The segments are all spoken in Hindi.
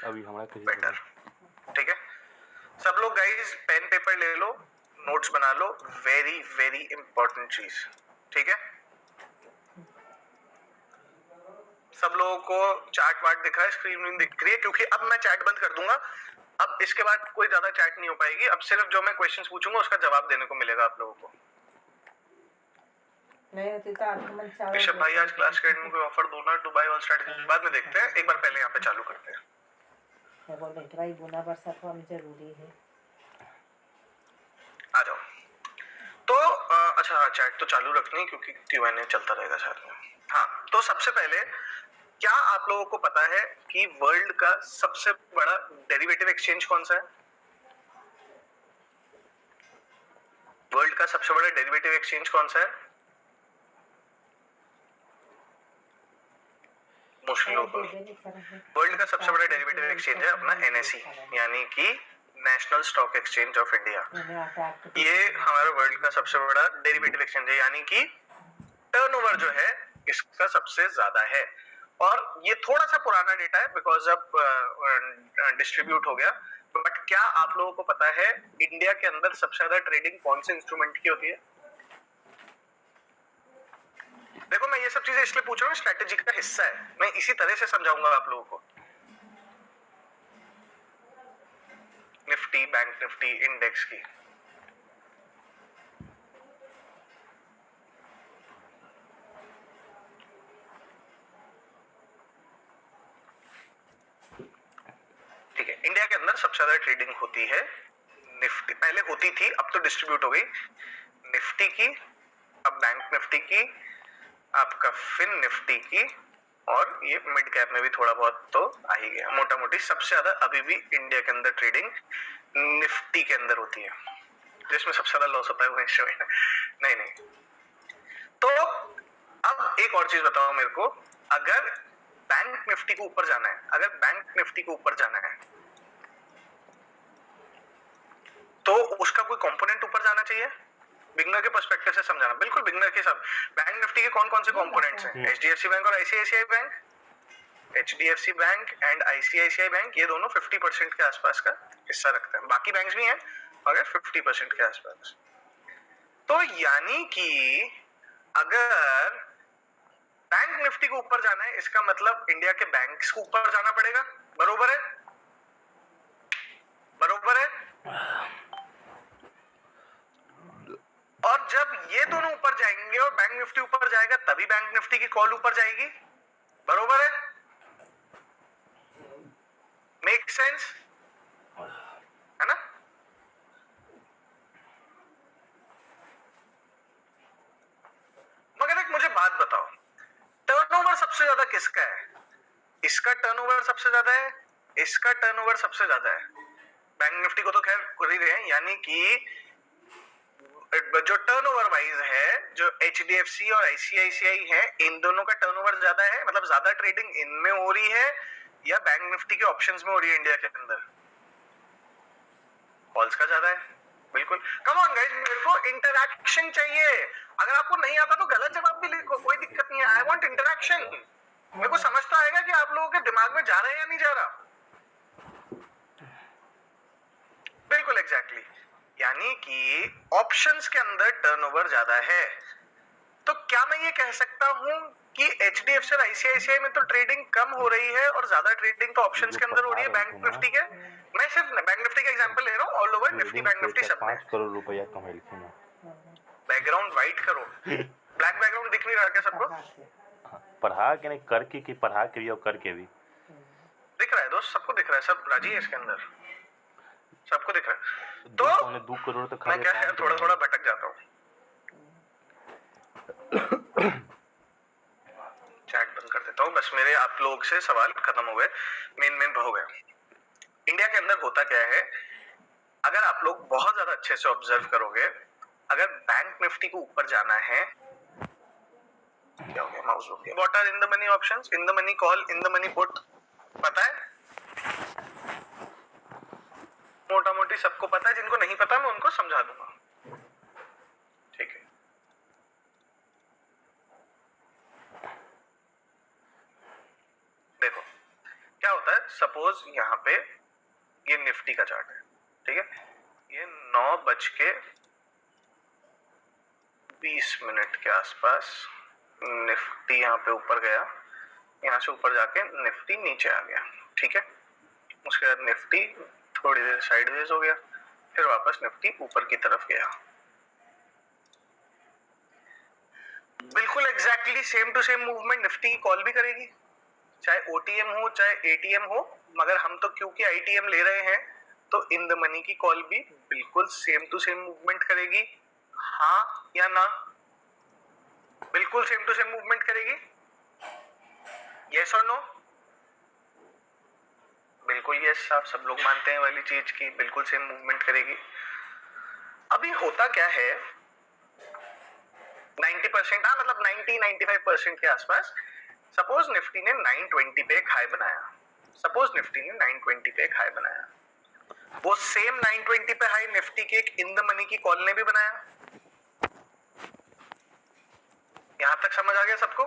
अभी हमारा किसी बेटर। ठीक है, सब लोग गाइस पेन पेपर ले लो, नोट्स बना लो, वेरी वेरी इंपॉर्टेंट चीज। ठीक है, सब लोगों को चार्ट वार्ट दिख रहा है, स्क्रीन में दिख रही है? क्योंकि अब मैं चैट बंद कर दूंगा, अब इसके बाद कोई ज्यादा चैट नहीं हो पाएगी, अब सिर्फ जो मैं क्वेश्चंस पूछूंगा उसका जवाब देने को मिलेगा आप लोगों को। नहीं होती तो आपको मन चावल ऋषभ भाई आज क्लास के एंड में कोई ऑफर दो ना टू बाय ऑल स्ट्रेटजी, बाद में देखते हैं, एक बार पहले यहाँ पे चालू करते हैं। बोल बेटे भाई बुना बरसा तो हम जरूरी है। आ जाओ। तो अच्छा चैट तो चालू रखनी क्योंकि Q&A चलता रहेगा साथ में। हाँ, तो सबसे पहले क्या आप लोगों को पता है कि वर्ल्ड का सबसे बड़ा डेरिवेटिव एक्सचेंज कौन सा है? वर्ल्ड का सबसे बड़ा डेरिवेटिव एक्सचेंज कौन सा है? मोस्टली लोग वर्ल्ड का सबसे बड़ा डेरिवेटिव एक्सचेंज है अपना NSE, यानी कि national stock exchange of India. ये हमारा वर्ल्ड का सबसे बड़ा डेरिवेटिव एक्सचेंज है, यानी कि टर्नओवर जो है इसका सबसे ज्यादा है। और ये थोड़ा सा पुराना डेटा है बिकॉज अब डिस्ट्रीब्यूट हो गया। बट क्या आप लोगों को पता है इंडिया के अंदर सबसे ज्यादा ट्रेडिंग कौन से इंस्ट्रूमेंट की होती है? देखो मैं ये सब चीजें इसलिए पूछ रहा हूँ, स्ट्रेटेजी का हिस्सा है, मैं इसी तरह से समझाऊंगा आप लोगों को। निफ्टी, बैंक निफ्टी, इंडेक्स की। ठीक है, इंडिया के अंदर सबसे ज्यादा ट्रेडिंग होती है निफ्टी, पहले होती थी अब तो डिस्ट्रीब्यूट हो गई, निफ्टी की, अब बैंक निफ्टी की, आपका फिन निफ्टी की, और ये मिड कैप में भी थोड़ा बहुत तो आ ही गया। मोटा मोटी सबसे ज्यादा अभी भी इंडिया के अंदर ट्रेडिंग निफ्टी के अंदर होती है, जिसमें सबसे ज्यादा लॉस होता है वो हिस्से में। नहीं नहीं, तो अब एक और चीज बताओ मेरे को, अगर बैंक निफ्टी को ऊपर जाना है, अगर बैंक निफ्टी को ऊपर जाना है तो उसका कोई कंपोनेंट ऊपर जाना चाहिए? बिगनर के पर्सपेक्टिव से समझाना, बिल्कुल बिगनर के सब। बैंक निफ्टी के कौन कौन से कंपोनेंट्स हैं? HDFC बैंक और ICICI bank. HDFC bank and ICICI bank ये दोनों 50% के आसपास का हिस्सा रखते हैं, बाकी बैंक्स भी हैं मगर 50% के आसपास। तो यानी कि अगर बैंक निफ्टी को ऊपर जाना है इसका मतलब इंडिया के बैंक्स को ऊपर जाना पड़ेगा, बरोबर है? बरोबर है? और जब ये दोनों ऊपर जाएंगे और बैंक निफ्टी ऊपर जाएगा तभी बैंक निफ्टी की कॉल ऊपर जाएगी, बरोबर है? मेक सेंस है ना? मगर एक मुझे बात बताओ, टर्नओवर सबसे ज्यादा किसका है? इसका टर्नओवर सबसे ज्यादा है, इसका टर्नओवर सबसे ज्यादा है। बैंक निफ्टी को तो खैर कर ही रहे हैं, यानी कि जो टर्नओवर वाइज है, जो HDFC और ICICI है, इन दोनों का टर्नओवर ज्यादा है, मतलब ज्यादा ट्रेडिंग इनमें हो रही है या बैंक निफ्टी के ऑप्शंस में हो रही है इंडिया के अंदर? कॉल्स का ज्यादा है, बिल्कुल। कम ऑन गाइस, मेरे को इंटरैक्शन चाहिए। अगर आपको नहीं आता तो गलत जवाब भी लिखो, कोई दिक्कत नहीं है। I want interaction. मेरे को समझ तो आएगा कि आप लोगों के दिमाग में जा रहा है या नहीं जा रहा। बिल्कुल एग्जैक्टली, यानी कि ऑप्शंस के अंदर टर्नओवर ज्यादा है। तो क्या मैं ये कह सकता हूं कि HDFC और ICICI में तो ट्रेडिंग कम हो रही है और ज्यादा ट्रेडिंग तो ऑप्शंस के अंदर हो रही है बैंक निफ्टी के? मैं सिर्फ बैंक निफ्टी का एग्जांपल ले रहा हूं, all over Nifty bank Nifty सब में। 5 करोड़ रुपया कमाई लिखे ना। बैकग्राउंड वाइट करो, ब्लैक बैकग्राउंड दिख नहीं रहा क्या सबको? पढ़ा के नहीं, करके की पढ़ा के भी और करके भी दिख रहा है दोस्त, सबको दिख रहा है, सब राजी है इसके अंदर, सबको दिख रहा है। तो 2 करोड़ तो मैं क्या है थोड़ा थोड़ा भटक जाता हूँ। चैट बंद कर देता हूँ, बस मेरे आप लोग से सवाल खत्म हो गए, मेन हो गया। इंडिया के अंदर होता क्या है, अगर आप लोग बहुत ज्यादा अच्छे से ऑब्जर्व करोगे, अगर बैंक निफ्टी को ऊपर जाना है, क्या हो गया माउस हो गया, what are in the money options, in the money call, in the money put, पता है? मोटा मोटी सबको पता है, जिनको नहीं पता मैं उनको समझा दूंगा, ठीक है? देखो क्या होता है, सपोज सपोज यहाँ पे ये निफ्टी का चार्ट है, ठीक है, ये 9:20 के आसपास निफ्टी यहाँ पे ऊपर गया, यहाँ से ऊपर जाके निफ्टी नीचे आ गया, ठीक है। उसके बाद निफ्टी थोड़ी देर साइडवेज हो गया, फिर वापस निफ्टी ऊपर की तरफ गया। बिल्कुल exactly same to same movement Nifty की कॉल भी करेगी, चाहे ओटीएम हो चाहे एटीएम हो, मगर हम तो क्योंकि आईटीएम ले रहे हैं तो इन द मनी की कॉल भी बिल्कुल सेम टू सेम मूवमेंट करेगी, हाँ या ना? बिल्कुल सेम टू सेम मूवमेंट करेगी, यस और नो? बिल्कुल यस, आप सब लोग मानते हैं वाली चीज की बिल्कुल सेम मूवमेंट करेगी। अभी होता क्या है, 90%, हाँ मतलब 90-95% के आसपास, सपोज निफ्टी ने 920 पे एक हाई बनाया, सपोज निफ्टी ने 920 पे एक हाई बनाया, वो सेम 920 पे हाई निफ्टी के एक इन द मनी की कॉल ने भी बनाया। यहां तक समझ आ गया सबको?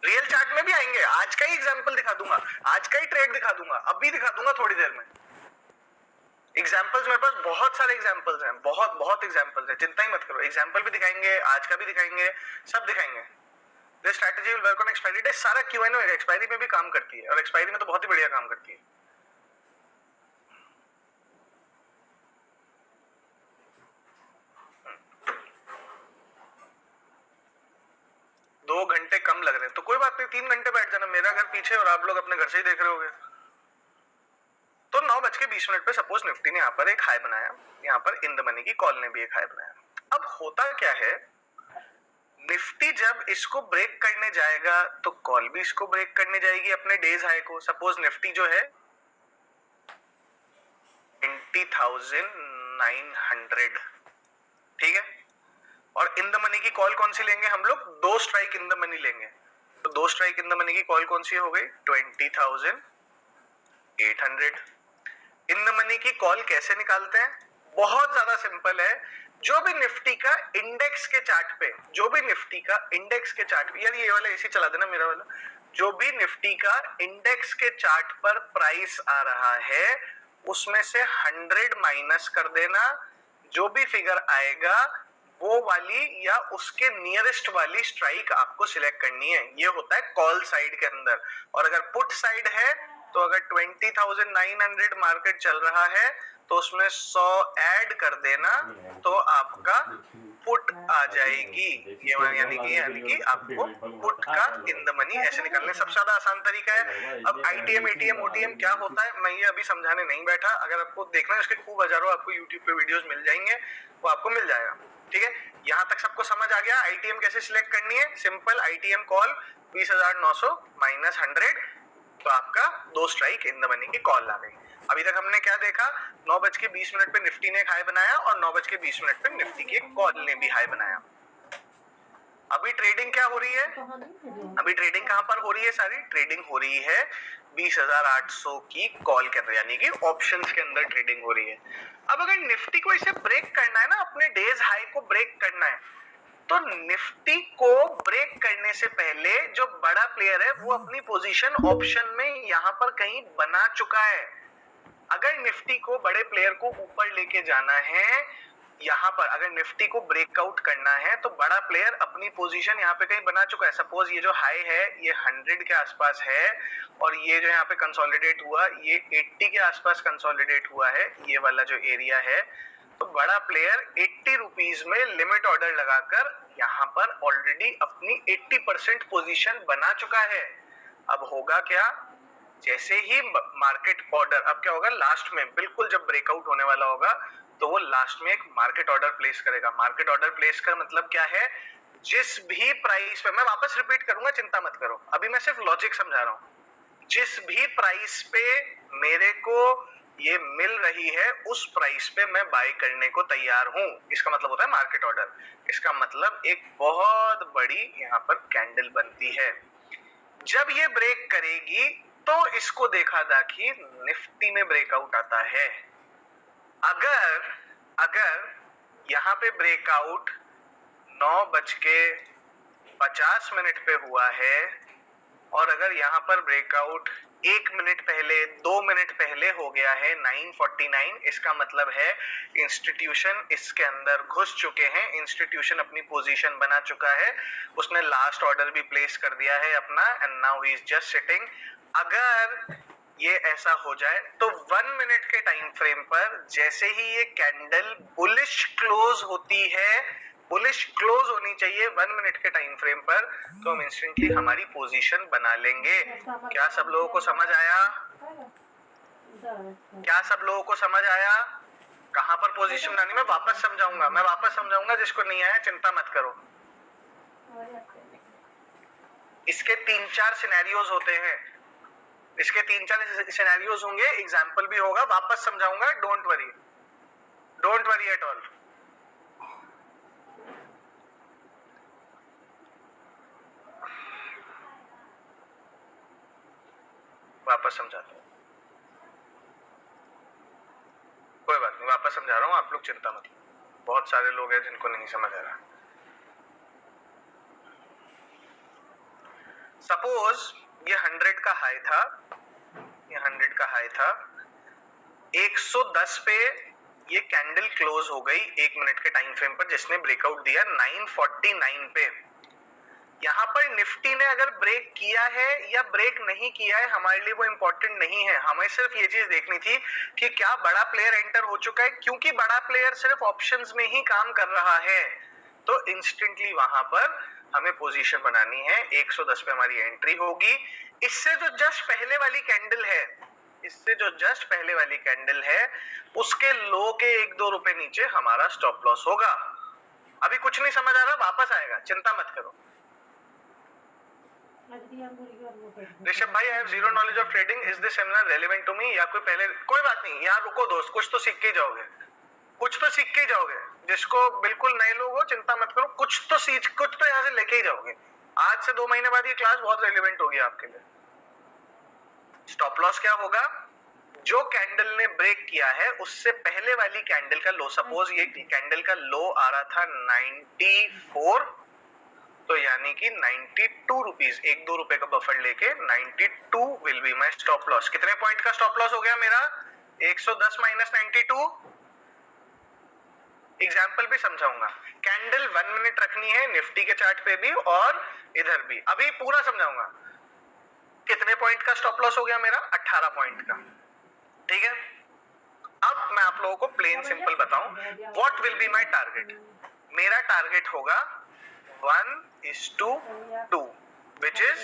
रियल चार्ट में भी आएंगे, आज का ही एग्जांपल दिखा दूंगा, आज का ही ट्रेड दिखा दूंगा, अभी दिखा दूंगा थोड़ी देर में। एग्जांपल्स मेरे पास बहुत सारे एग्जांपल्स हैं, बहुत एग्जांपल्स हैं, चिंता ही मत करो, एग्जांपल भी दिखाएंगे, आज का भी दिखाएंगे, सब दिखाएंगे। This strategy will work on expiry day, सारा क्यूएनओ एक्सपायरी में भी काम करती है, और एक्सपायरी में तो बहुत ही बढ़िया काम करती है। दो घंटे कम लग रहे हैं तो कोई बात नहीं, 3 घंटे बैठ जाना, मेरा घर पीछे और आप लोग अपने घर से ही देख रहे होगे। तो 9:20 पे सपोज निफ्टी ने यहाँ पर एक हाई बनाया, यहाँ पर इन द मनी की कॉल ने भी एक हाई बनाया। अब होता क्या है, निफ्टी जब इसको ब्रेक करने जाएगा तो कॉल भी इसको ब्रेक करने जाएगी अपने डेज हाई को। सपोज निफ्टी जो है 20,900, ठीक है, और इन द मनी की कॉल कौन सी लेंगे हम लोग? 2 स्ट्राइक इन द मनी लेंगे, तो 2 स्ट्राइक इन द मनी की कॉल कौन सी हो गई? 20,800। इन द मनी की कॉल कैसे निकालते हैं? बहुत ज्यादा सिंपल है, जो भी निफ्टी का इंडेक्स के चार्ट पे, जो भी निफ्टी का इंडेक्स के चार्ट पे, यार ये वाला एसी चला देना मेरा वाला, जो भी निफ्टी का इंडेक्स के चार्ट पर प्राइस आ रहा है उसमें से 100 माइनस कर देना, जो भी फिगर आएगा वो वाली या उसके नियरेस्ट वाली स्ट्राइक आपको सिलेक्ट करनी है। ये होता है कॉल साइड के अंदर। और अगर पुट साइड है तो अगर 20,900 मार्केट चल रहा है तो उसमें 100 ऐड कर देना तो आपका पुट आ जाएगी। ये यानी कि आपको पुट का इन द मनी ऐसे निकालने सबसे ज्यादा आसान तरीका है। अब आईटीएम, एटीएम, ओटीएम क्या होता है मैं ये अभी समझाने नहीं बैठा। अगर आपको देखना है उसके खूब हजारों आपको यूट्यूब पे वीडियोस मिल जाएंगे, वो आपको मिल जाएगा। ठीक है, यहाँ तक सबको समझ आ गया आईटीएम कैसे सिलेक्ट करनी है? सिंपल, आईटीएम कॉल 20,900 माइनस 100 तो आपका 2 स्ट्राइक इन द मनी की कॉल आ गई। अभी तक हमने क्या देखा? 9:20 पे निफ्टी ने एक हाई बनाया और 9:20 पे निफ्टी की एक कॉल ने भी हाई बनाया। अभी ट्रेडिंग क्या हो रही है? अभी ट्रेडिंग कहां पर हो रही है? सारी ट्रेडिंग हो रही है 20,800 की कॉल के अंदर, यानी कि ऑप्शंस के अंदर ट्रेडिंग हो रही है। अब अगर निफ्टी को इसे ब्रेक करना है ना, अपने डेज हाई को ब्रेक करना है, तो निफ्टी को ब्रेक करने से पहले जो बड़ा प्लेयर है वो अपनी पोजीशन ऑप्शन में यहां पर कहीं बना चुका है। अगर निफ्टी को बड़े प्लेयर को ऊपर लेके जाना है, यहाँ पर अगर निफ्टी को ब्रेकआउट करना है तो बड़ा प्लेयर अपनी पोजीशन यहाँ पे कहीं बना चुका है। सपोज ये जो हाई है ये 100 के आसपास है और ये जो यहाँ पे कंसोलिडेट हुआ ये 80 के आसपास कंसोलिडेट हुआ है, ये वाला जो एरिया है। तो बड़ा प्लेयर 80 रुपीज में लिमिट ऑर्डर लगाकर यहाँ पर ऑलरेडी अपनी 80% पोजीशन बना चुका है। अब होगा क्या? जैसे ही मार्केट ऑर्डर, अब क्या होगा लास्ट में, बिल्कुल जब ब्रेकआउट होने वाला होगा तो वो लास्ट में एक मार्केट ऑर्डर प्लेस करेगा। मार्केट ऑर्डर प्लेस का मतलब क्या है? जिस भी प्राइस पे, मैं वापस रिपीट करूंगा चिंता मत करो, अभी मैं सिर्फ लॉजिक समझा रहा हूं। जिस भी प्राइस पे मेरे को ये मिल रही है उस प्राइस पे मैं बाय करने को तैयार हूं, इसका मतलब होता है मार्केट ऑर्डर। इसका मतलब एक बहुत बड़ी यहाँ पर कैंडल बनती है। जब ये ब्रेक करेगी तो इसको देखा था कि निफ्टी में ब्रेकआउट आता है। अगर यहाँ पे ब्रेकआउट 9:50 पे हुआ है और अगर यहाँ पर ब्रेकआउट 1 मिनट पहले, 2 मिनट पहले हो गया है 9:49। इसका मतलब है इंस्टीट्यूशन इसके अंदर घुस चुके हैं, इंस्टीट्यूशन अपनी पोजीशन बना चुका है, उसने लास्ट ऑर्डर भी प्लेस कर दिया है अपना, and now he is just sitting. अगर ये ऐसा हो जाए तो 1 मिनट के टाइम फ्रेम पर जैसे ही ये कैंडल बुलिश क्लोज होती है, बुलिश क्लोज होनी चाहिए 1 मिनट के टाइम फ्रेम पर, तो हम इंस्टेंटली हमारी पोजीशन बना लेंगे। क्या सब लोगों को समझ आया? क्या सब लोगों को समझ आया? कहां पर पोजीशन बनानी? मैं वापस समझाऊंगा, जिसको नहीं आया चिंता मत करो। इसके 3-4 सिनेरियोज होते हैं, इसके 3-4 सिनेरियोज होंगे, एग्जाम्पल भी होगा, वापस समझाऊंगा, डोंट वरी एट ऑल। वापस समझाता हूँ, कोई बात नहीं, वापस समझा रहा हूँ, आप लोग चिंता मत करो, बहुत सारे लोग हैं जिनको नहीं समझ आ रहा। सपोज ये 100 का हाई था, ये 100 का हाई था, 110 पे ये कैंडल क्लोज हो गई 1 मिनट के टाइम फ्रेम पर, जिसने ब्रेकआउट दिया 9:49 पे। यहाँ पर निफ्टी ने अगर ब्रेक किया है या ब्रेक नहीं किया है हमारे लिए वो इंपॉर्टेंट नहीं है, हमें सिर्फ ये चीज देखनी थी कि क्या बड़ा प्लेयर एंटर हो चुका है, क्योंकि बड़ा प्लेयर सिर्फ ऑप्शंस में ही काम कर रहा है, तो इंस्टेंटली वहां पर हमें पोजीशन बनानी है। 110 पे हमारी एंट्री होगी। इससे जो जस्ट पहले वाली कैंडल है, इससे जो जस्ट पहले वाली कैंडल है उसके लो के 1-2 रुपए नीचे हमारा स्टॉप लॉस होगा। अभी कुछ नहीं समझ आ रहा, वापस आएगा, चिंता मत करो। ऋषभ भाई, I have zero knowledge of trading, is this seminar relevant to me? या कोई पहले, कोई बात नहीं, यहाँ रुको दोस्त, कुछ तो सीख के जाओगे, कुछ तो सीख के जाओगे। जिसको बिल्कुल नए लोग हो चिंता मत करो, कुछ तो यहाँ से लेके ही जाओगे। आज से 2 महीने बाद ये क्लास बहुत रेलेवेंट होगी आपके लिए। स्टॉप लॉस क्या होगा? जो कैंडल ने ब्रेक किया है उससे पहले वाली कैंडल का लो, सपोज ये कैंडल का लो आ रहा था 94, तो यानी कि 92 रुपीज, 1-2 रुपए का बफर लेके 92 will be my stop loss. कितने पॉइंट का स्टॉप लॉस हो गया मेरा? 110 माइनस 92। एग्जाम्पल भी समझाऊंगा। कैंडल 1 मिनट रखनी है निफ्टी के चार्ट पे भी और इधर भी, अभी पूरा समझाऊंगा। कितने पॉइंट का स्टॉप लॉस हो गया मेरा? 18 पॉइंट का, ठीक है। अब मैं आप लोगों को प्लेन सिंपल बताऊं, what will be my target. मेरा टारगेट होगा 1:2, which is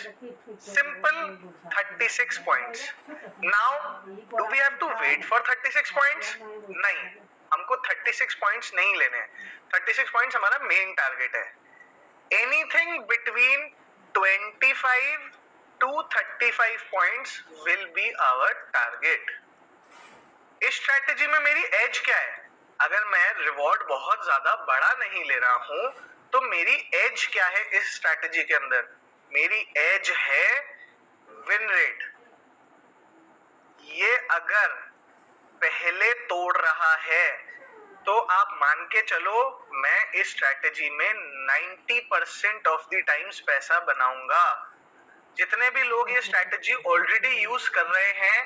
simple 36 points. Now, do we have to wait for 36 points? नहीं, हमको 36 points नहीं लेने। 36 points हमारा मेन टारगेट है। Anything between 25 to 35 points will be our target. इस स्ट्रैटेजी में मेरी एज क्या है? अगर मैं रिवॉर्ड बहुत ज्यादा बड़ा नहीं ले रहा हूं तो मेरी एज क्या है इस स्ट्रैटेजी के अंदर? मेरी एज है विन रेट। ये अगर पहले तोड़ रहा है तो आप मान के चलो मैं इस स्ट्रैटेजी में 90% ऑफ द टाइम्स पैसा बनाऊंगा। जितने भी लोग ये स्ट्रैटेजी ऑलरेडी यूज कर रहे हैं,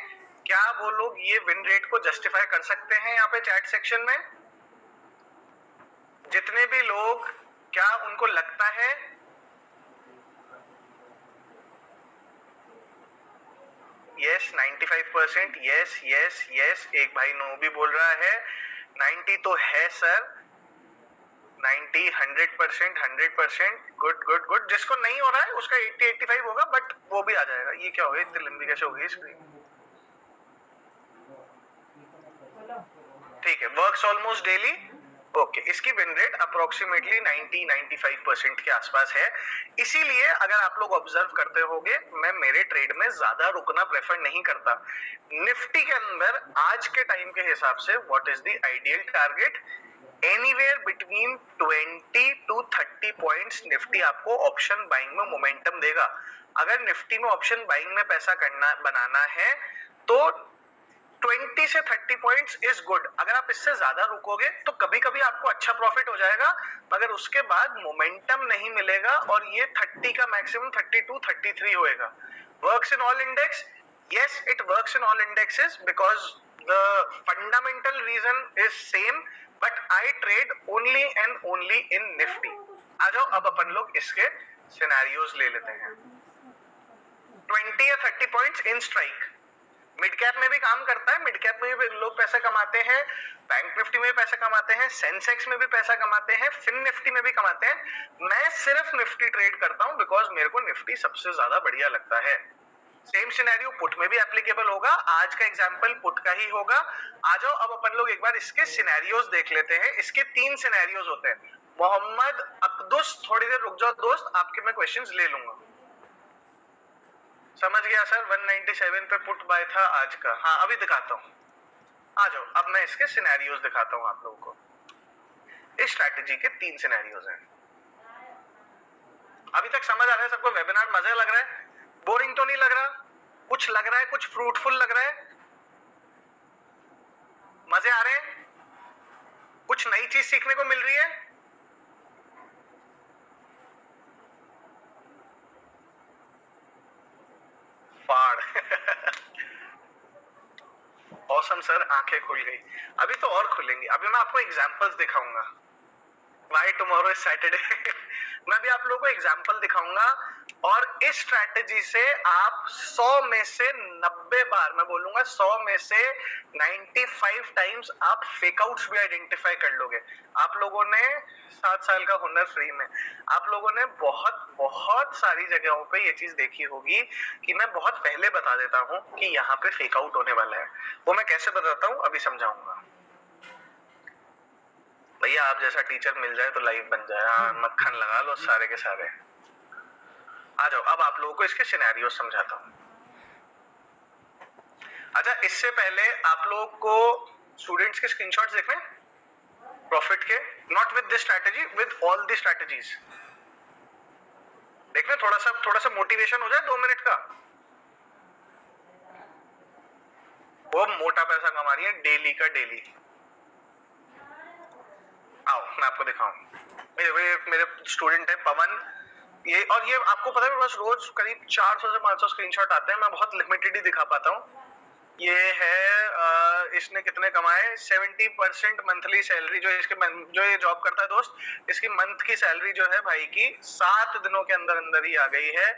क्या वो लोग ये विन रेट को जस्टिफाई कर सकते हैं यहाँ पे चैट सेक्शन में? जितने भी लोग, क्या उनको लगता है? Yes 95%, yes yes yes. एक भाई नो भी बोल रहा है। 90 तो है सर, 90, 100%, 100%। Good good good. जिसको नहीं हो रहा है उसका 80-85 होगा, बट वो भी आ जाएगा। ये क्या हो गया, इतनी लंबी कैसे हो गई स्क्रीन? ठीक है, वर्क्स ऑलमोस्ट डेली। ओके, इसकी विन रेट अप्रोक्सीमेटली 90-95% के आसपास है। इसीलिए अगर आप लोग ऑब्जर्व करते होंगे, मैं मेरे ट्रेड में ज्यादा रुकना प्रेफर नहीं करता। निफ्टी के अंदर आज के टाइम के हिसाब से what is the ideal target? Anywhere between 20 to 30 points Nifty आपको ऑप्शन बाइंग में मोमेंटम देगा। अगर निफ्टी में ऑप्शन बाइंग में पैसा बनाना है तो 20 से 30 पॉइंट्स इज गुड। अगर आप इससे ज्यादा रुकोगे तो कभी कभी आपको अच्छा प्रॉफिट हो जाएगा, मगर उसके बाद मोमेंटम नहीं मिलेगा और ये 30 का मैक्सिमम 32-33 होएगा। Works in all index, Yes, it works in all indexes because the fundamental reason is same, but I trade only and only in Nifty. आ जाओ अब अपन लोग इसके सिनेरियोज ले लेते हैं. 20 या 30 points in strike. Mid cap में भी काम करता है, मिड कैप में भी लोग पैसे कमाते हैं, बैंक निफ्टी में भी पैसे कमाते हैं, सेंसेक्स में भी पैसा कमाते हैं, फिन निफ्टी में भी कमाते हैं. मैं सिर्फ निफ्टी ट्रेड करता हूं बिकॉज मेरे को निफ्टी सबसे ज्यादा बढ़िया लगता है. सेम सिनेरियो पुट में भी एप्लीकेबल होगा. आज का एग्जांपल पुट का ही होगा. आ जाओ अब अपन लोग एक बार इसके सिनेरियोज देख लेते हैं. इसके 3 सिनेरियोज होते हैं. मोहम्मद अब्दुस, थोड़ी देर रुक जाओ दोस्त, आपके मैं क्वेश्चंस ले लूंगा. समझ गया सर. 197 पे पुट बाय था आज का. हाँ अभी दिखाता हूँ. आ जाओ अब मैं इसके सिनेरियोज दिखाता हूँ आप लोगों को. इस स्ट्रैटेजी के 3 सिनेरियोज हैं. अभी तक समझ आ रहा है सबको? वेबिनार मजा लग रहा है? बोरिंग तो नहीं लग रहा? कुछ लग रहा है, कुछ फ्रूटफुल लग रहा है? मजे आ रहे हैं? कुछ नई चीज सीखने को मिल रही है? फाड़. ऑसम सर, आंखें खुल गई. अभी तो और खुलेंगी. अभी मैं आपको एग्जांपल्स दिखाऊंगा. Why tomorrow is Saturday? मैं भी आप लोगों को एग्जांपल दिखाऊंगा और इस स्ट्रैटेजी से आप 100 में से 90 बार, मैं बोलूंगा 100 में से 95 टाइम्स आप फेकआउट्स भी आइडेंटिफाई कर लोगे. आप लोगों ने 7 साल का हुनर फ्री में आप लोगों ने बहुत बहुत सारी जगहों पे ये चीज देखी होगी कि मैं बहुत पहले बता देता हूं कि यहाँ पे फेकआउट होने वाला है. वो मैं कैसे बताता हूँ अभी समझाऊंगा. भैया आप जैसा टीचर मिल जाए तो लाइफ बन जाए. हाँ मक्खन लगा लो सारे के सारे. आ जाओ अब आप लोगों को इसके सिनेरियो समझाता हूँ. अच्छा इससे पहले आप लोगों को स्टूडेंट्स के स्क्रीनशॉट्स देखने प्रॉफिट के, not with this strategy, with all the strategies देखने. थोड़ा सा मोटिवेशन हो जाए 2 मिनट का. वो मोटा पैसा कमा रही है डेली का डेली. आओ मैं आपको दिखाऊं. मेरे स्टूडेंट है पवन. ये आपको पता है बस रोज करीब 400 से 500 स्क्रीनशॉट आते हैं. मैं बहुत लिमिटेड ही दिखा पाता हूँ. ये है इसने कितने कमाए. 70% मंथली सैलरी जो ये जॉब करता है दोस्त, इसकी मंथ की सैलरी जो है भाई की 7 दिनों के अंदर अंदर ही आ गई है.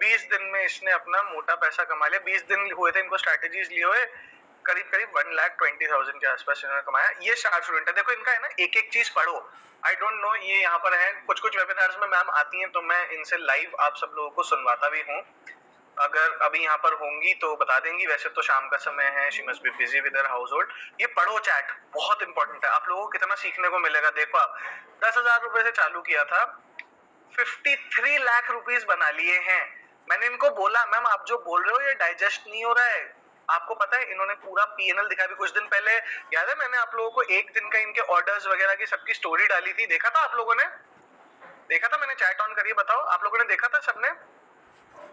20 दिन में इसने अपना मोटा पैसा कमा लिया. 20 दिन हुए थे इनको स्ट्रैटेजीज लिए हुए. करीब 1,20,000 के आसपास इन्होंने कमाया. ये 4 स्टूडेंट है. देखो इनका है ना, एक एक चीज पढ़ो. आई डोंट नो ये यहाँ पर है. कुछ वेबिनार्स में मैम आती हैं तो मैं इनसे लाइव आप सब लोगों को सुनवाता भी हूँ. अगर अभी यहाँ पर होंगी तो बता देंगी. वैसे तो शाम का समय है. She must be busy with her house hold. ये पढ़ो चैट, बहुत इंपॉर्टेंट है. आप लोगों को कितना सीखने को मिलेगा. देखो आप 10,000 रुपए से चालू किया था, 53 लाख रुपीस बना लिए हैं. मैंने इनको बोला मैम आप जो बोल रहे हो ये डाइजेस्ट नहीं हो रहा है. आपको पता है इन्होंने पूरा पीएनएल दिखाया भी कुछ दिन पहले. याद है मैंने आप लोगों को एक दिन का इनके ऑर्डर्स वगैरह की सबकी स्टोरी डाली थी. देखा था आप लोगों ने? देखा था? मैंने चैट ऑन करिए, बताओ आप लोगों ने देखा था सबने?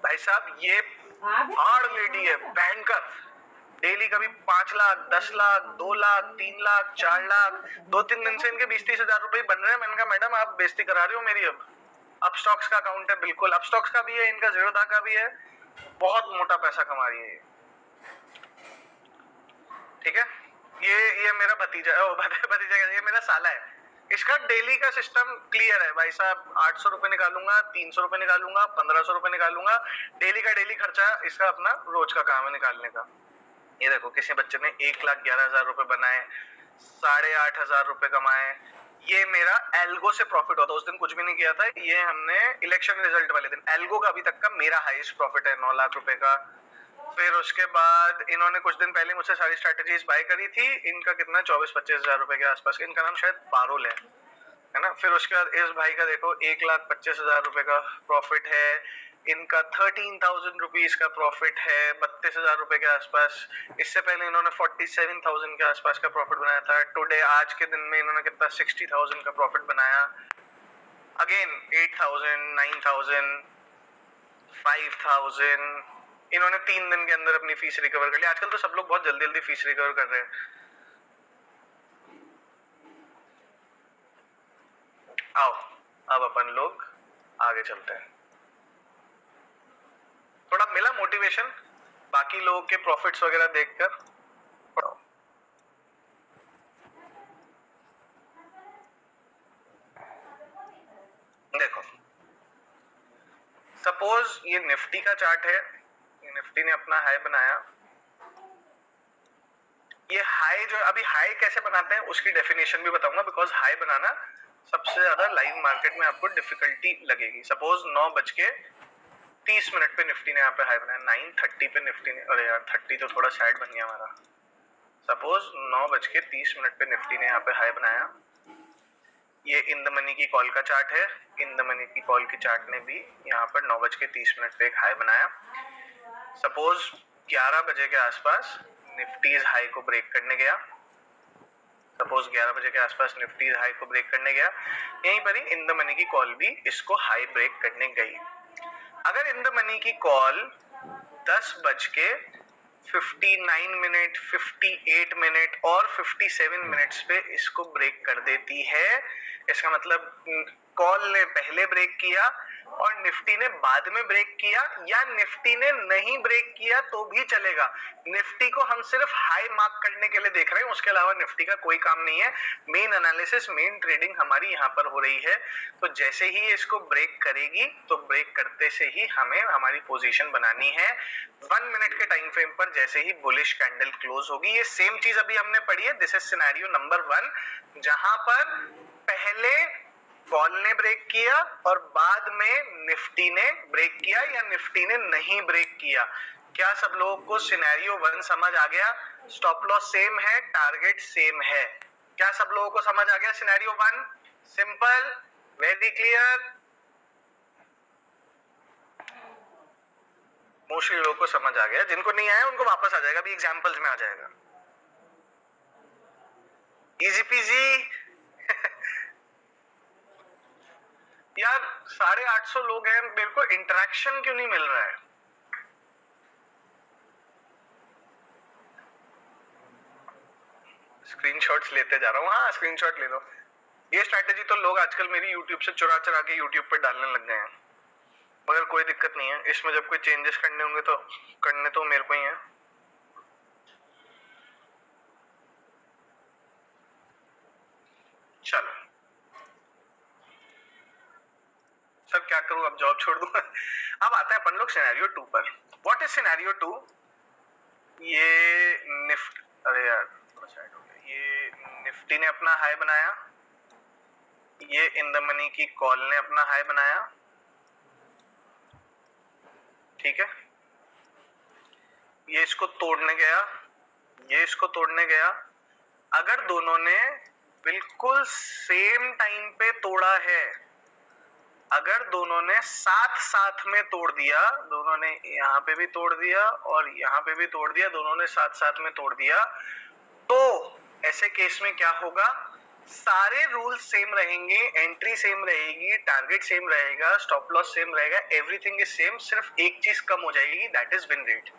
भाई साहब ये हार्ड लेडी है भयंकर. डेली कभी 5 लाख 10 लाख 2 लाख 3 लाख 4 लाख 2-3 दिन से इनके 20-30 हजार रुपए बन रहे हैं. मैंने कहा मैडम आप बेइज्जती करा रही हो मेरी. अब स्टॉक्स का अकाउंट है, बिल्कुल अब स्टॉक्स का भी है, इनका जीरोधा का भी है. बहुत मोटा पैसा कमा रही है. ठीक है. ये मेरा भतीजा ये मेरा साला है. इसका डेली का सिस्टम क्लियर है भाई साहब. 800 रुपए निकालूंगा, 300 रुपए निकालूंगा, 1500 रुपए निकालूंगा. डेली का डेली खर्चा इसका अपना रोज का काम है निकालने का. ये देखो किसी बच्चे ने 1,11,000 रुपए बनाए, 8,500 रुपए कमाए. ये मेरा एल्गो से प्रॉफिट होता. उस दिन कुछ भी नहीं किया था. ये हमने इलेक्शन रिजल्ट वाले दिन एल्गो का अभी तक का मेरा हाईएस्ट प्रॉफिट है 9 लाख रुपए का. फिर उसके बाद इन्होंने कुछ दिन पहले मुझसे सारी स्ट्रैटेजीज बाय करी थी. इनका कितना 24-25 हजार रुपए के आसपास. इनका नाम शायद पारुल है ना. फिर उसके बाद इस भाई का देखो 1,25,000 रुपए का प्रॉफिट है. इनका 13,000 रुपीज का प्रॉफिट है, 32,000 रुपए के आसपास. इससे पहले इन्होंने 47,000 के आसपास का प्रॉफिट बनाया था. टुडे आज के दिन में इन्होंने कितना 60,000 का प्रॉफिट बनाया. अगेन 8,000, 9,000, 5,000. इन्होंने 3 दिन के अंदर अपनी फीस रिकवर कर ली. आजकल तो सब लोग बहुत जल्दी जल्दी फीस रिकवर कर रहे हैं. आओ अब अपन लोग आगे चलते हैं. थोड़ा मिला मोटिवेशन. बाकी लोगों के प्रॉफिट्स वगैरह देखकर पढ़ो। देखो सपोज ये निफ्टी का चार्ट है, निफ्टी ने अपना हाई बनाया। ये हाई जो अभी हाई कैसे बनाते हैं उसकी डेफिनेशन भी बताऊंगा, बिकॉज हाई बनाना सबसे ज्यादा लाइव मार्केट में आपको डिफिकल्टी लगेगी। सपोज 9:30 पे निफ्टी ने यहाँ पे हाई बनाया, 9:30 पे निफ्टी ने, अरे यार 30 तो थोड़ा साइड बन गया हमारा। सपोज 9:30 पे निफ्टी ने यहाँ पे हाई बनाया। ये इन द मनी की कॉल का चार्ट है, इन द मनी की कॉल की चार्ट ने भी यहाँ पर 9:30 पे एक हाई बनाया। सपोज 11 बजे के आसपास निफ्टी इस हाई को ब्रेक करने गया। सपोज 11 बजे के आसपास निफ्टी हाई को ब्रेक करने गया, यहीं पर ही इन द मनी की कॉल भी इसको हाई ब्रेक करने गई। अगर इन द मनी की कॉल 10:59, 58 और 57 पे इसको ब्रेक कर देती है, इसका मतलब कॉल ने पहले ब्रेक किया और निफ्टी ने बाद में ब्रेक किया, या निफ्टी ने नहीं ब्रेक किया तो भी चलेगा। निफ्टी को हम सिर्फ हाई मार्क करने के लिए देख रहे हैं, उसके अलावा निफ्टी का कोई काम नहीं है। मेन एनालिसिस, मेन ट्रेडिंग हमारी यहाँ पर हो रही है। तो जैसे ही इसको ब्रेक करेगी तो ब्रेक करते से ही हमें हमारी पोजीशन बनानी है। 1 मिनट के टाइम फ्रेम पर जैसे ही बुलिश कैंडल क्लोज होगी, ये सेम चीज अभी हमने पढ़ी है। दिस इज सिनेरियो नंबर 1, जहां पर पहले कॉल ने ब्रेक किया और बाद में निफ्टी ने ब्रेक किया या निफ्टी ने नहीं ब्रेक किया। क्या सब लोगों को सिनेरियो 1 समझ आ गया? स्टॉप लॉस सेम है, टारगेट सेम है। क्या सब लोगों को समझ आ गया scenario 1? Simple, very clear. Mostly लोगों को समझ आ गया, जिनको नहीं आया उनको वापस आ जाएगा, अभी एग्जांपल्स में आ जाएगा। Easy PG. यार 850 लोग हैं, मेरे को इंटरेक्शन क्यों नहीं मिल रहा है? स्क्रीनशॉट्स लेते जा रहा हूँ। हाँ स्क्रीनशॉट ले लो। ये स्ट्रैटेजी तो लोग आजकल मेरी यूट्यूब से चुरा चुरा के यूट्यूब पे डालने लग गए हैं, मगर कोई दिक्कत नहीं है। इसमें जब कोई चेंजेस करने होंगे तो करने तो मेरे को ही है। चलो सर क्या करूं, अब जॉब छोड़ दूं? अब आते हैं अपन लोग सिनेरियो 2 पर। What is scenario 2? ये निफ्टी, अरे यार थोड़ा साइड हो गया। ये निफ्टी ने अपना हाई बनाया, ये इन द मनी की कॉल ने अपना हाई बनाया, ठीक है। ये इसको तोड़ने गया, ये इसको तोड़ने गया। अगर दोनों ने बिल्कुल सेम टाइम पे तोड़ा है, अगर दोनों ने साथ साथ में तोड़ दिया, दोनों ने यहाँ पे भी तोड़ दिया और यहाँ पे भी तोड़ दिया, दोनों ने साथ साथ में तोड़ दिया, तो ऐसे केस में क्या होगा? सारे रूल सेम रहेंगे, एंट्री सेम रहेगी, टारगेट सेम रहेगा, स्टॉप लॉस सेम रहेगा, एवरीथिंग इज सेम। सिर्फ एक चीज कम हो जाएगी, दैट इज विन रेट।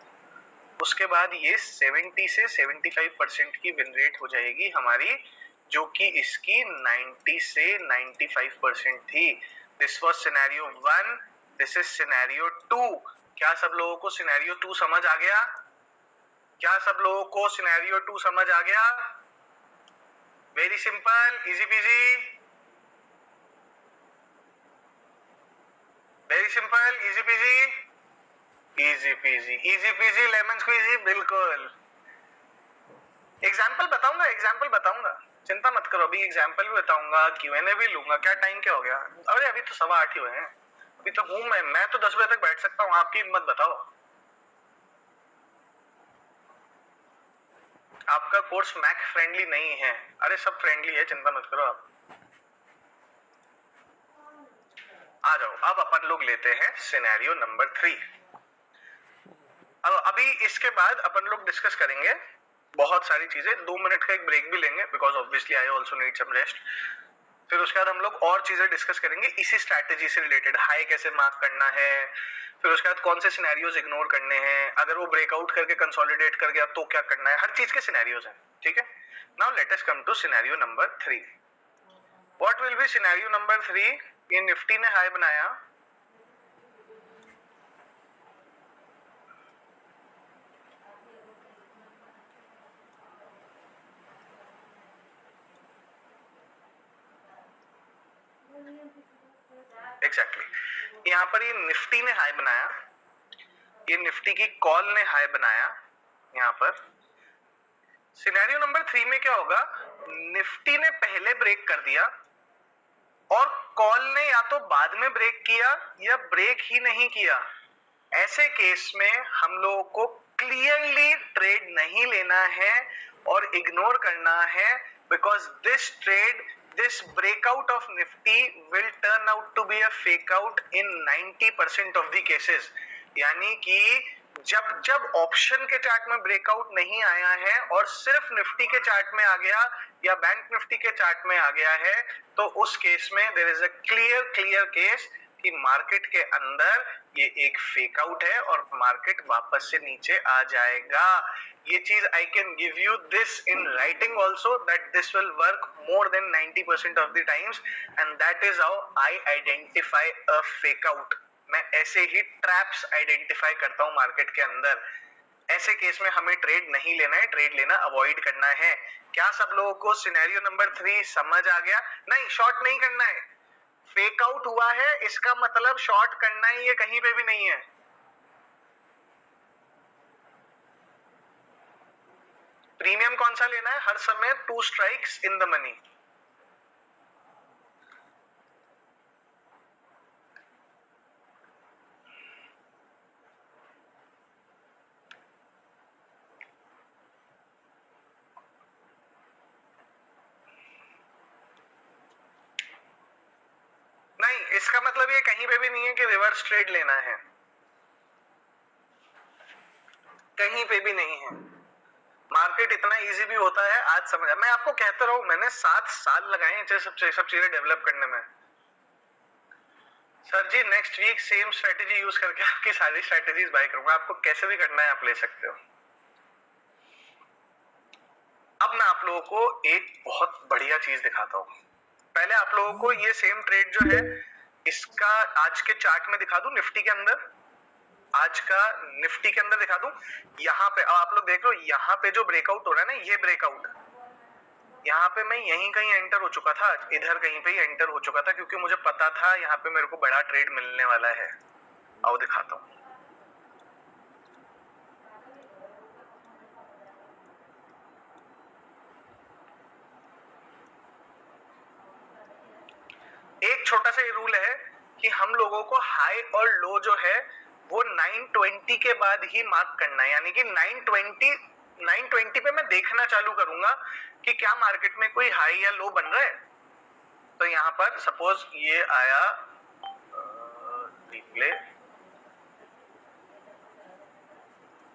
उसके बाद ये 70 से 75% की विन रेट हो जाएगी हमारी, जो कि इसकी 90 से 95% थी। This was scenario 1, this is scenario 2। क्या सब लोगों को सिनेरियो 2 समझ आ गया? क्या सब लोगों को सिनेरियो 2 समझ आ गया? Very simple, easy PG, very simple, easy PG, easy PG, easy PG, lemon squeezy, बिल्कुल। एग्जाम्पल बताऊंगा, एग्जाम्पल बताऊंगा, चिंता मत करो। अभी एग्जाम्पल भी बताऊंगा, Q&A भी लूंगा। क्या टाइम क्या हो गया? अरे अभी तो 8:15 ही हुए हैं। अभी तो हूँ मैं तो 10 बजे तक बैठ सकता हूँ। आपकी हिम्मत बताओ। आपका कोर्स मैक फ्रेंडली नहीं है। अरे सब फ्रेंडली है, चिंता मत करो आप। आ जाओ, अब अपन लोग लेते हैं सिनेरियो नंबर 3। अब अभी इसके बाद अपन लोग डिस्कस करेंगे बहुत सारी चीजें। 2 मिनट का एक ब्रेक भी लेंगे, because obviously I also need some rest. फिर उसके बाद हम लोग और चीजें डिस्कस करेंगे इसी स्ट्रैटेजी से रिलेटेड। हाई कैसे मार्क करना है, फिर उसके बाद कौन से सिनेरियोज इग्नोर करने हैं, अगर वो ब्रेकआउट करके कंसोलिडेट कर गया तो क्या करना है, हर चीज के सिनेरियोज हैं, ठीक है। Now let us come to scenario number 3। What will be scenario number 3? ये निफ्टी ने हाई बनाया, एग्जैक्टली यहाँ पर ये निफ्टी ने हाई बनाया, ये निफ्टी की कॉल ने हाई बनाया। यहाँ पर सिनेरियो नंबर 3 में क्या होगा, निफ्टी ने पहले ब्रेक कर दिया और कॉल ने या तो बाद में ब्रेक किया या ब्रेक ही नहीं किया। ऐसे केस में हम लोगों को क्लियरली ट्रेड नहीं लेना है और इग्नोर करना है, because this breakout of Nifty will turn out to be a fake out in 90% of the cases। यानी कि जब ऑप्शन के चार्ट में ब्रेकआउट नहीं आया है और सिर्फ निफ्टी के चार्ट में आ गया या बैंक निफ्टी के चार्ट में आ गया है, तो उस केस में there is a clear case कि मार्केट के अंदर ये एक फेक आउट है और मार्केट वापस से नीचे आ जाएगा। ये चीज I can give you this in writing also that this will work more than 90% of the times, and that is how I identify a fake out. मैं ऐसे ही ट्रैप्स आइडेंटिफाई करता हूं मार्केट के अंदर। ऐसे केस में हमें ट्रेड नहीं लेना है, ट्रेड लेना अवॉइड करना है। क्या सब लोगों को सिनेरियो नंबर 3 समझ आ गया? नहीं, शॉर्ट नहीं करना है। फेक आउट हुआ है इसका मतलब शॉर्ट करना ही है, कहीं पे भी नहीं है। प्रीमियम कौन सा लेना है? हर समय 2 स्ट्राइक्स इन द मनी। नहीं, इसका मतलब ये कहीं पे भी नहीं है कि रिवर्स ट्रेड लेना है, कहीं पे भी नहीं है। मार्केट इतना इजी भी होता है, आज समझा। मैं आपको कहता रहा हूं, मैंने 7 साल लगाए हैं सब चीजें डेवलप करने में। Sir ji next week same strategy use करके आपकी सारी स्ट्रेटेजीज बाय करूंगा, आपको कैसे भी करना है आप ले सकते हो। अब मैं आप लोगों को एक बहुत बढ़िया चीज दिखाता हूं। पहले आप लोगों को ये सेम ट्रेड जो है इसका आज के चार्ट में दिखा दूं, निफ्टी के अंदर, आज का निफ्टी के अंदर दिखा दूं। यहाँ पे अब आप लोग देख लो, यहाँ पे जो ब्रेकआउट हो रहा है ना, ये ब्रेकआउट, यहाँ पे मैं यहीं कहीं एंटर हो चुका था, इधर कहीं पे ही एंटर हो चुका था, क्योंकि मुझे पता था यहाँ पे मेरे को बड़ा ट्रेड मिलने वाला है। आओ दिखाता हूं। एक छोटा सा ये रूल है कि हम लोगों को हाई और लो जो है वो 920 के बाद ही मार्क करना है। यानी कि 920 पे मैं देखना चालू करूंगा कि क्या मार्केट में कोई हाई या लो बन रहा है। तो यहाँ पर सपोज ये आया रिप्ले,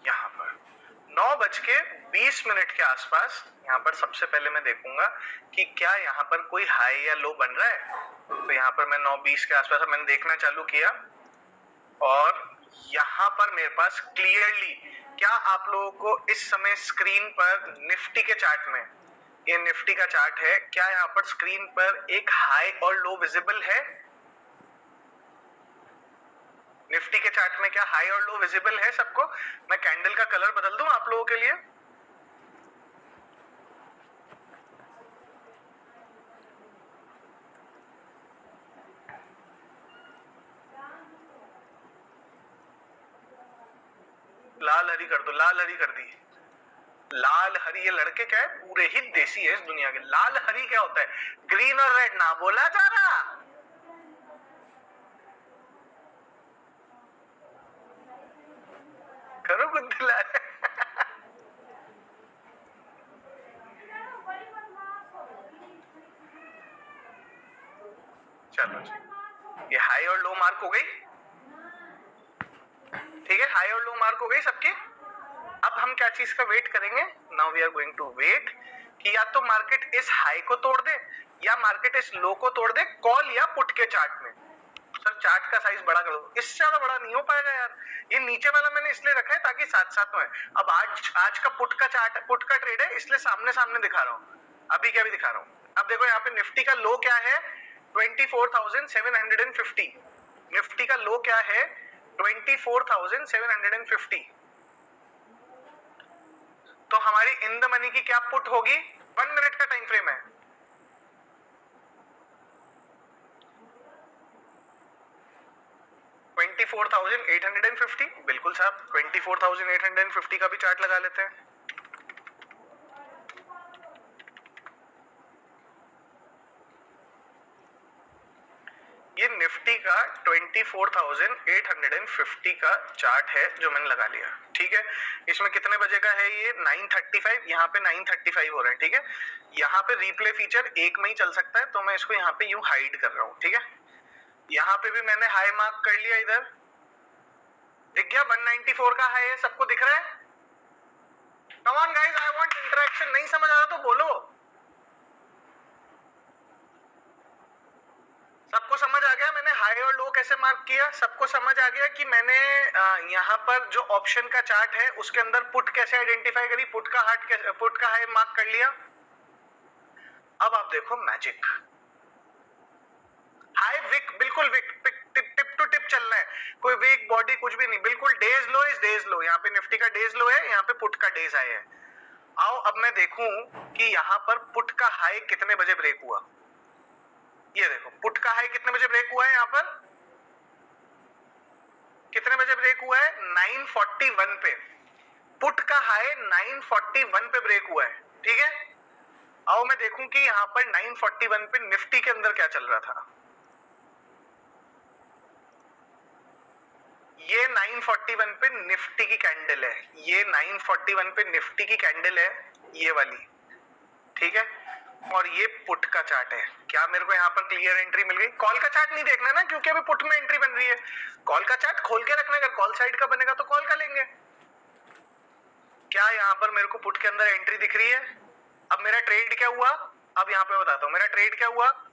यहाँ पर 9:20 के आसपास यहाँ पर सबसे पहले मैं देखूंगा कि क्या यहाँ पर कोई हाई या लो बन रहा है। तो यहाँ पर मैं 9:20 के आसपास मैंने देखना चालू किया और यहाँ पर मेरे पास क्लियरली, क्या आप लोगों को इस समय स्क्रीन पर निफ्टी के चार्ट में, ये निफ्टी का चार्ट है, क्या यहाँ पर स्क्रीन पर एक हाई और लो विजिबल है? निफ्टी के चार्ट में क्या हाई और लो विजिबल है सबको? मैं कैंडल का कलर बदल दूं आप लोगों के लिए। लाल हरी कर दो, लाल हरी कर दी। लाल हरी, ये लड़के क्या है, पूरे ही देसी है इस दुनिया के। लाल हरी क्या होता है? ग्रीन और रेड ना बोला जा रहा। करो गुद्दला। चलो ये हाई और लो मार्क हो गई, ठीक है, हाई और लो मार्क हो गई सबकी। अब हम क्या चीज का वेट करेंगे? Now we are going to wait कि या तो मार्केट इस हाई को तोड़ दे या मार्केट इस लो को तोड़ दे, कॉल या पुट के चार्ट में। सर चार्ट का साइज बड़ा कर दो, इससे ज्यादा बड़ा नहीं हो पाएगा यार। ये नीचे वाला मैंने इसलिए रखा है ताकि साथ साथ में। अब आज का पुट का चार्ट, पुट का ट्रेड है, इसलिए सामने सामने दिखा रहा हूँ। अभी क्या भी दिखा रहा हूँ। अब देखो यहाँ पे निफ्टी का लो क्या है? 24,750। निफ्टी का लो क्या है? 24,750। तो हमारी इन द मनी की क्या पुट होगी? 1 मिनट का टाइम फ्रेम है। 24,850। बिल्कुल साहब, 24,850 का भी चार्ट लगा लेते हैं। ये निफ्टी का 24,850 का चार्ट है जो मैंने लगा लिया। ठीक है, इसमें कितने बजे का है ये? 9:35। यहाँ पे 9:35 हो रहे हैं। ठीक है, यहाँ पे रिप्ले फीचर एक में ही चल सकता है, तो मैं इसको यहाँ पे यूं हाइड कर रहा हूँ। ठीक है, यहाँ पे भी मैंने हाई मार्क कर लिया। इधर दिख गया 194 का हाई है, सबको दिख रहा है? Come on guys, I want interaction. नहीं समझ आ रहा तो बोलो। सबको समझ आ गया मैंने हाई और लो कैसे मार्क किया? सबको समझ आ गया कि मैंने यहाँ पर जो ऑप्शन का चार्ट है उसके अंदर पुट कैसे आइडेंटिफाई करी, पुट का हाई मार्क कर लिया। अब आप देखो मैजिक, हाई विक, बिल्कुल विक, टिप टू टिप चलना है, कोई विक बॉडी कुछ भी नहीं, बिल्कुल डेज लो इज डेज लो। यहाँ पे निफ्टी का डेज लो है, यहाँ पे पुट का डेज हाई है। आओ अब मैं देखूं कि यहाँ पर पुट का हाई कितने बजे ब्रेक हुआ। ये देखो पुट का हाई कितने बजे ब्रेक हुआ है, यहाँ पर कितने बजे ब्रेक हुआ है? 9:41 पे। पुट का हाई 9:41 पे ब्रेक हुआ है। ठीक है, आओ मैं देखूं कि यहाँ पर 9:41 पे निफ्टी के अंदर क्या चल रहा था। ये 9:41 पे निफ्टी की कैंडल है, ये 9:41 पे निफ्टी की कैंडल है, ये वाली। ठीक है, और ये पुट का चार्ट है। क्या मेरे को यहाँ पर क्लियर एंट्री मिल गई? कॉल का चार्ट नहीं देखना ना, क्योंकि अभी पुट में एंट्री बन रही है। कॉल का चार्ट खोल के रखना, अगर कॉल साइड का बनेगा तो कॉल का लेंगे। क्या यहाँ पर मेरे को पुट के अंदर एंट्री दिख रही है? अब मेरा ट्रेड क्या हुआ, अब यहाँ पे बताता हूँ मेरा ट्रेड क्या हुआ।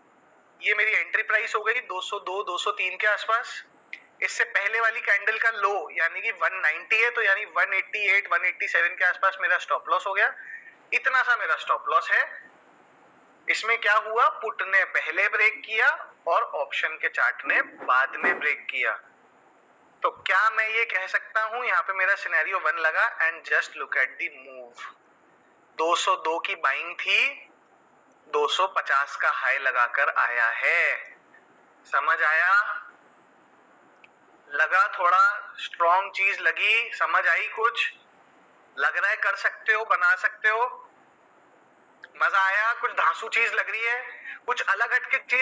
ये मेरी एंट्री प्राइस हो गई 202 203 के आसपास। इससे पहले वाली कैंडल का लो यानी कि 190 है, तो यानी 188 187 के आसपास मेरा स्टॉप लॉस हो गया। इतना सा मेरा स्टॉप लॉस है। इसमें क्या हुआ, पुट ने पहले ब्रेक किया और ऑप्शन के चार्ट ने बाद में ब्रेक किया। तो क्या मैं ये कह सकता हूं यहाँ पे मेरा सिनेरियो 1 लगा and just look at the move. 202 की बाइंग थी, 250 का हाई लगाकर आया है। समझ आया? लगा थोड़ा स्ट्रॉन्ग चीज लगी, समझ आई कुछ? लग रहा है कर सकते हो, बना सकते हो? मजा आया? कुछ धांसू चीज लग रही है, कुछ अलग हटके चीज